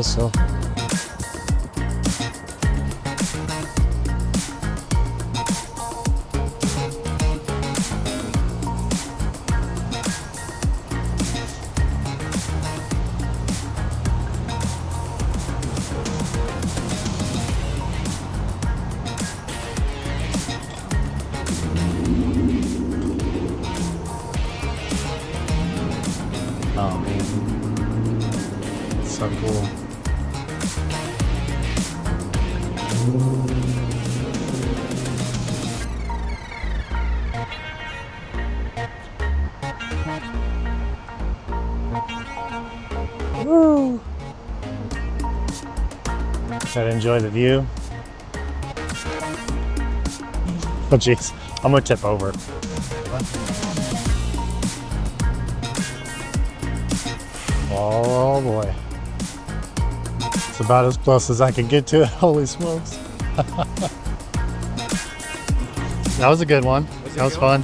so. Oh man, it's so cool. Woo! Gotta enjoy the view. Oh jeez, I'm gonna tip over. Oh boy. It's about as close as I can get to it. Holy smokes. That was a good one. That was fun.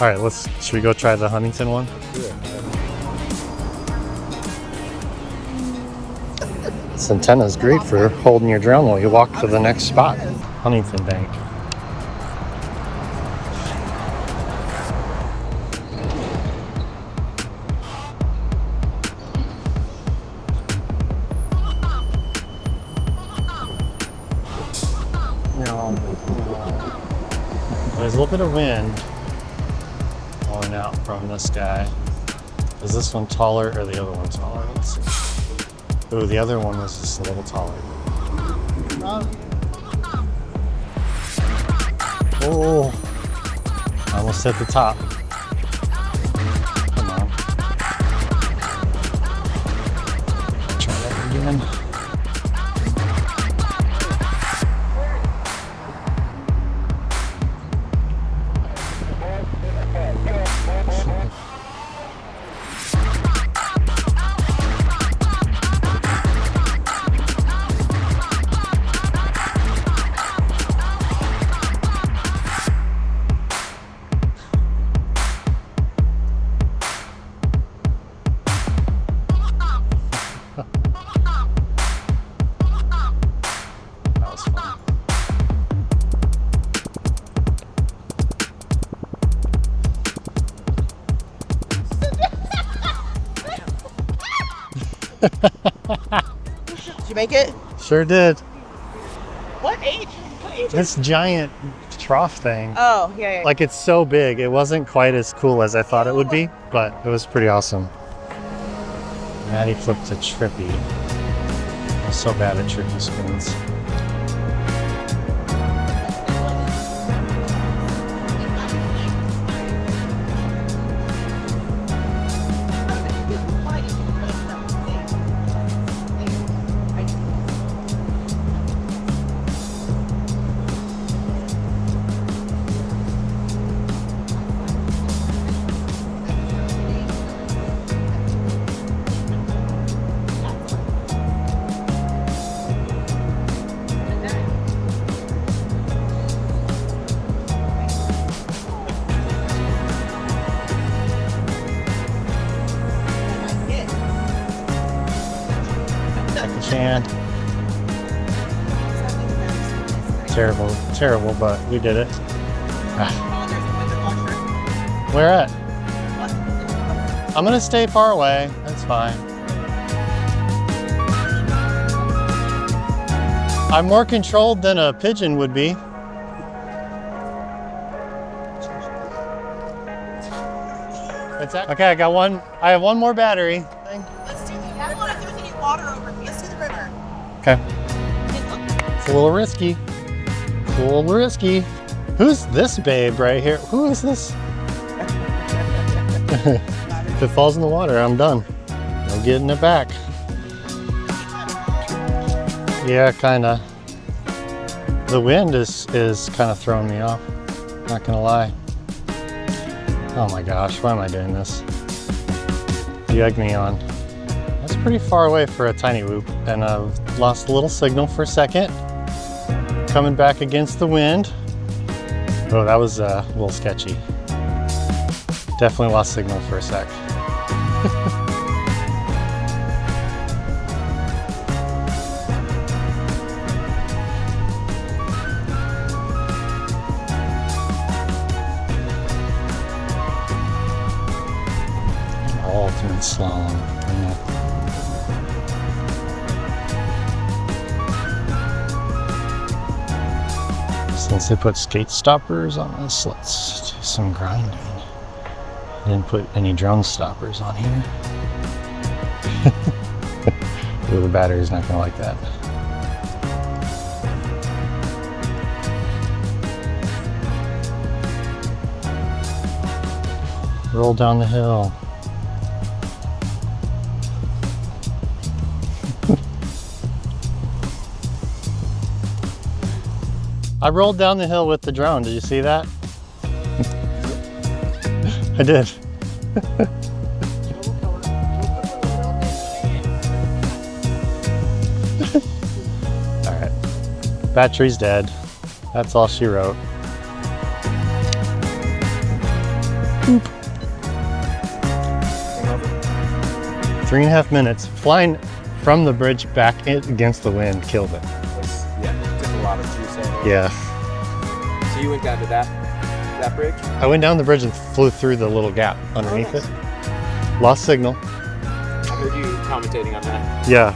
All right, should we go try the Huntington one? This antenna is great for holding your drone while you walk to the next spot. Huntington Bank. There's a little bit of wind blowing out from this guy. Is this one taller or the other one taller? Let's see. Ooh, the other one was just a little taller. Oh, I almost hit the top. Come on. Try that again. Did you make it? Sure did. What age? This giant trough thing. Oh, yeah. Like, it's so big. It wasn't quite as cool as I thought it would be, but it was pretty awesome. Maddie flipped a trippy. I'm so bad at trippy spins. And terrible, but we did it. Where at? I'm gonna stay far away. That's fine. I'm more controlled than a pigeon would be. Okay, I got one. I have one more battery. Let's do the I don't know if there's any water over here. Let's do the river. Okay. It's a little risky. It's a little risky. Who's this babe right here? Who is this? If it falls in the water, I'm done. No getting it back. Yeah, kinda. The wind is kind of throwing me off. Not gonna lie. Oh my gosh, why am I doing this? You egged me on. That's pretty far away for a Tinywhoop, and I've lost a little signal for a second. coming back against the wind. Oh, that was a little sketchy. Definitely lost signal for a sec. Ultimate slalom. Yeah. Since they put skate stoppers on this, let's do some grinding. Didn't put any drone stoppers on here. Ooh, the battery's not gonna like that. Roll down the hill. I rolled down the hill with the drone. Did you see that? I did. All right. Battery's dead. That's all she wrote. Boop. 3.5 minutes. Flying from the bridge back against the wind killed it. Yeah, took a lot of juice out of it. Yeah. So you went down to that bridge? I went down the bridge and flew through the little gap underneath it. Lost signal. I heard you commentating on that. Yeah.